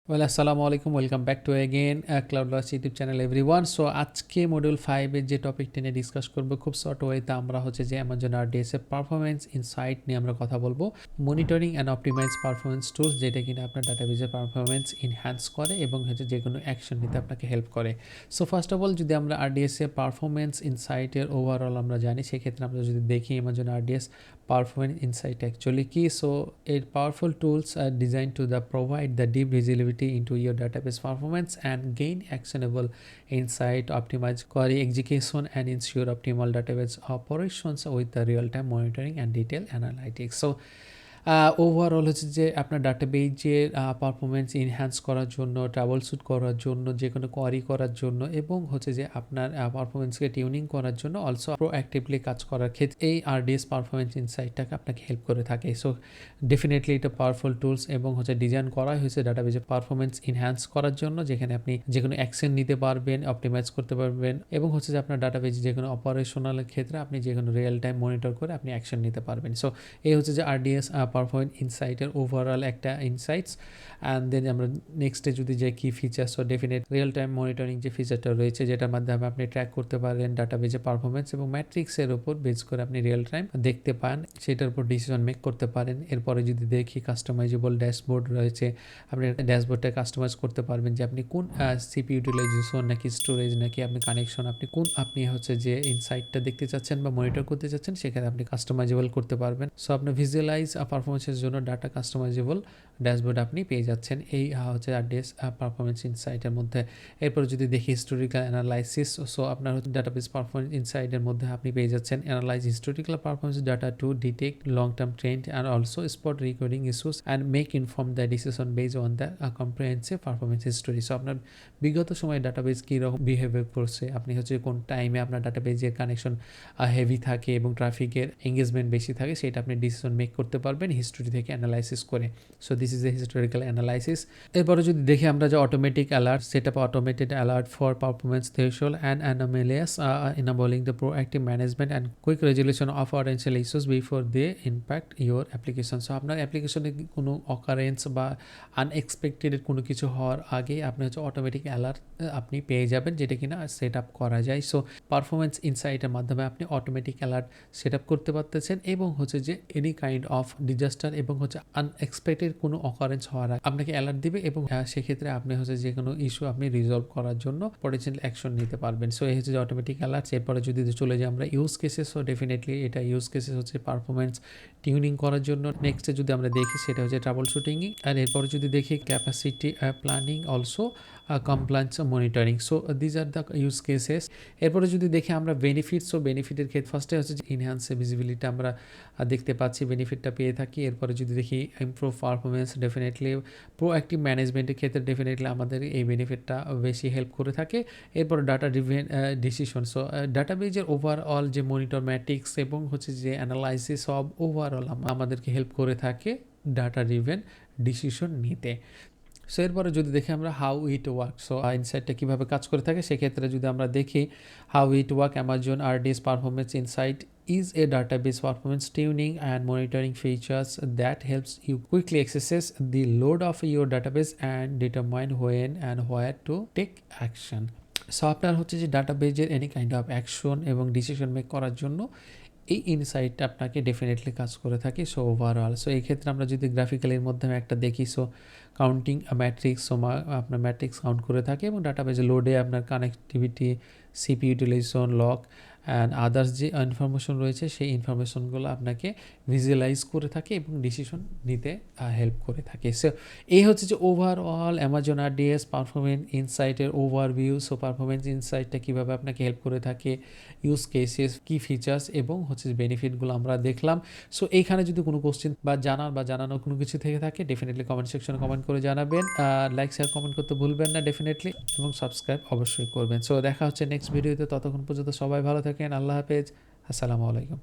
Well আসসালামু আলাইকুম, welcome back to again ClouDolus YouTube channel everyone. So আজকে module 5 এর যে টপিকটি নিয়ে ডিসকাস করব খুব শর্ট ওয়েতে, আমরা হচ্ছে যে অ্যামাজন RDS এর পারফরমেন্স ইনসাইট নিয়ে আমরা কথা বলবো। Monitoring and optimise performance tools, যেটা কিনা আপনার ডাটাবেজের পারফরমেন্স ইনহ্যান্স করে এবং হচ্ছে যে কোনো অ্যাকশন নিতে আপনাকে হেল্প করে। সো ফার্স্ট অফ অল, যদি আমরা RDS এর পারফরমেন্স ইনসাইটের ওভারঅল আমরা জানি, সেক্ষেত্রে আমরা যদি দেখি Amazon RDS performance insight actually key. So it powerful tools are designed to provide the deep visibility into your database performance and gain actionable insight, optimize query execution and ensure optimal database operations with the real-time monitoring and detailed analytics. So overall হচ্ছে যে আপনার ডাটাবেজের performance enhance করার জন্য, ট্রাবলশুট করার জন্য, যে কোনো query করার জন্য এবং হচ্ছে যে আপনার পারফরমেন্সকে টিউনিং করার জন্য, অলসো প্রোঅ্যাক্টিভলি কাজ করার ক্ষেত্রে এই RDS পারফরমেন্স ইনসাইটটাকে আপনাকে হেল্প করে থাকে। সো ডেফিনেটলি এটা পাওয়ারফুল টুলস এবং হচ্ছে ডিজাইন করা হয়েছে ডাটাবেজের পারফরমেন্স এনহ্যান্স করার জন্য, যেখানে আপনি যে কোনো অ্যাকশন নিতে পারবেন, অপটিমাইজ করতে পারবেন এবং হচ্ছে যে আপনার ডাটাবেজ যে কোনো অপারেশনাল ক্ষেত্রে আপনি যে কোনো রিয়েল টাইম মনিটর করে আপনি অ্যাকশন নিতে পারবেন। সো এই হচ্ছে যে RDS পারফরমেন্স ইনসাইটের ওভারঅল একটা ইনসাইটস। অ্যান্ড দেন আমরা নেক্সটে যদি যে কী features, so definite real time monitoring যে ফিচারটা রয়েছে, যেটার মাধ্যমে আপনি ট্র্যাক করতে পারেন ডাটাবেজের পারফরমেন্স এবং ম্যাট্রিক্সের উপর বেস করে আপনি রিয়েল টাইম দেখতে পান, সেটার উপর ডিসিশন মেক করতে পারেন। এরপরে যদি দেখি কাস্টমাইজেবল ড্যাশবোর্ড রয়েছে, আপনি ড্যাশবোর্ডটা কাস্টমাইজ করতে পারবেন যে আপনি কোন সিপি ইউটিলাইজেশন নাকি স্টোরেজ নাকি আপনি কানেকশন, আপনি হচ্ছে যে ইনসাইটটা দেখতে চাচ্ছেন বা মনিটর করতে চাচ্ছেন, সেখানে আপনি কাস্টমাইজেবল করতে পারবেন। সো আপনি ভিজুয়ালাইজ পারফরমেন্সের জন্য ডাটা কাস্টমাইজেবল ড্যাশবোর্ড আপনি পেয়ে যাচ্ছেন এই হচ্ছে RDS পারফরমেন্স ইনসাইটের মধ্যে। এরপর যদি দেখি হিস্টোরিক্যাল অ্যানালাইসিস, সো আপনার হচ্ছে ডাটাবেস পারফরমেন্স ইনসাইটের মধ্যে আপনি পেয়ে যাচ্ছেন analyse historical performance data to detect long term trend and also spot recurring issues and make inform the decision base on the comprehensive performance history. So আপনার বিগত সময়ে database কীরকম বিহেভিয়ার করছে, আপনি হচ্ছে কোন টাইমে আপনার ডাটাবেজের কানেকশন হেভি থাকে এবং ট্রাফিকের এঙ্গেজমেন্ট বেশি থাকে, সেটা আপনি ডিসিশন মেক করতে পারবেন হিস্টোরি থেকে অ্যানালাইসিস করে। So this is a historical analysis. এরপরে যদি দেখি আমরা যে automatic alert, set up automated alert for performance threshold and anomalous, enabling the proactive management and quick resolution of potential issues before they impact your application. So আপনার অ্যাপ্লিকেশনে কোনো occurrence বা unexpected কোনো কিছু হওয়ার আগে আপনি হচ্ছে অটোমেটিক অ্যালার্ট আপনি পেয়ে যাবেন, যেটা কিনা সেট আপ করা যায়। সো পারফরমেন্স ইনসাইটের মাধ্যমে আপনি অটোমেটিক অ্যালার্ট সেট আপ করতে পারতেছেন এবং হচ্ছে যে এনি কাইন্ড অফ ডিজাস্টার এবং হচ্ছে আনএক্সপেক্টেড কোনো অকারেন্স হওয়ার আগে আপনাকে অ্যালার্ট দিবে এবং সেক্ষেত্রে আপনি হচ্ছে যে কোনো ইস্যু আপনি রিজলভ করার জন্য পটেনশিয়াল অ্যাকশন নিতে পারবেন। সো এই হচ্ছে যে অটোমেটিক অ্যালার্ট। এরপরে যদি চলে যাই আমরা ইউজ কেসেস, সো ডেফিনেটলি এটা ইউজ কেসেস হচ্ছে পারফরমেন্স টিউনিং করার জন্য। নেক্সটে যদি আমরা দেখি সেটা হচ্ছে ট্রাবল শুটিংই। আর এরপরে যদি দেখি capacity planning, also compliance monitoring. So these are the use cases. এরপরে যদি দেখি আমরা বেনিফিট, সো বেনিফিটের ক্ষেত্রে ফার্স্টে হচ্ছে যে ইনহ্যান্স ভিজিবিলিটি আমরা দেখতে পাচ্ছি, বেনিফিটটা পেয়ে থাকি। এরপরে যদি দেখি ইমপ্রুভ পারফরমেন্স, ডেফিনেটলি প্রোঅ্যাক্টিভ ম্যানেজমেন্টের ক্ষেত্রে ডেফিনেটলি আমাদের এই বেনিফিটটা বেশি হেল্প করে থাকে। এরপর ডাটা ড্রিভেন ডিসিশন, সো ডাটাবেজের ওভারঅল যে মনিটর ম্যাট্রিক্স এবং হচ্ছে যে অ্যানালাইসিস সব ওভারঅল আমাদেরকে হেল্প করে থাকে ডাটা ড্রিভেন ডিসিশন নিতে। সো এরপরে যদি দেখি আমরা হাউ ইট ওয়ার্ক, সো ইনসাইটটা কীভাবে কাজ করে থাকে, সেক্ষেত্রে যদি আমরা দেখি how it work, Amazon RDS performance insight is a database performance tuning and monitoring features that helps you quickly access the load of your database and determine when and where to take action. So আপনার হচ্ছে যে ডাটাবেজের any kind of action এবং decision make করার জন্য এই ইনসাইটটা আপনাকে definitely কাজ করে থাকে। সো ওভারঅল, সো এই ক্ষেত্রে আমরা যদি গ্রাফিক্যালের মাধ্যমে একটা দেখি, সো কাউন্টিং ম্যাট্রিক্স, সো আপনার ম্যাট্রিক্স কাউন্ট করে থাকে এবং ডাটাবেজে লোডে আপনার connectivity, CP utilisation, lock and others যে ইনফরমেশন রয়েছে সেই ইনফরমেশনগুলো আপনাকে ভিজুয়ালাইজ করে থাকে এবং ডিসিশন নিতে হেল্প করে থাকে। সো এই হচ্ছে যে ওভারঅল অ্যামাজন RDS পারফরমেন্স ইনসাইটের ওভারভিউ। সো পারফরমেন্স ইনসাইটটা কীভাবে আপনাকে হেল্প করে থাকে, ইউজ কেসেস, কি ফিচার্স এবং হচ্ছে বেনিফিটগুলো আমরা দেখলাম। সো এইখানে যদি কোনো কোশ্চেন বা জানানোর কোনো কিছু থেকে থাকে, ডেফিনেটলি কমেন্ট সেকশনে কমেন্ট করে জানাবেন। লাইক শেয়ার কমেন্ট করতে ভুলবেন না ডেফিনেটলি, এবং সাবস্ক্রাইব অবশ্যই করবেন। সো দেখা হচ্ছে নেক্সট ভিডিওতে, ততক্ষণ পর্যন্ত সবাই ভালো থাকেন। আল্লাহ হাফেজ, আসসালামু আলাইকুম।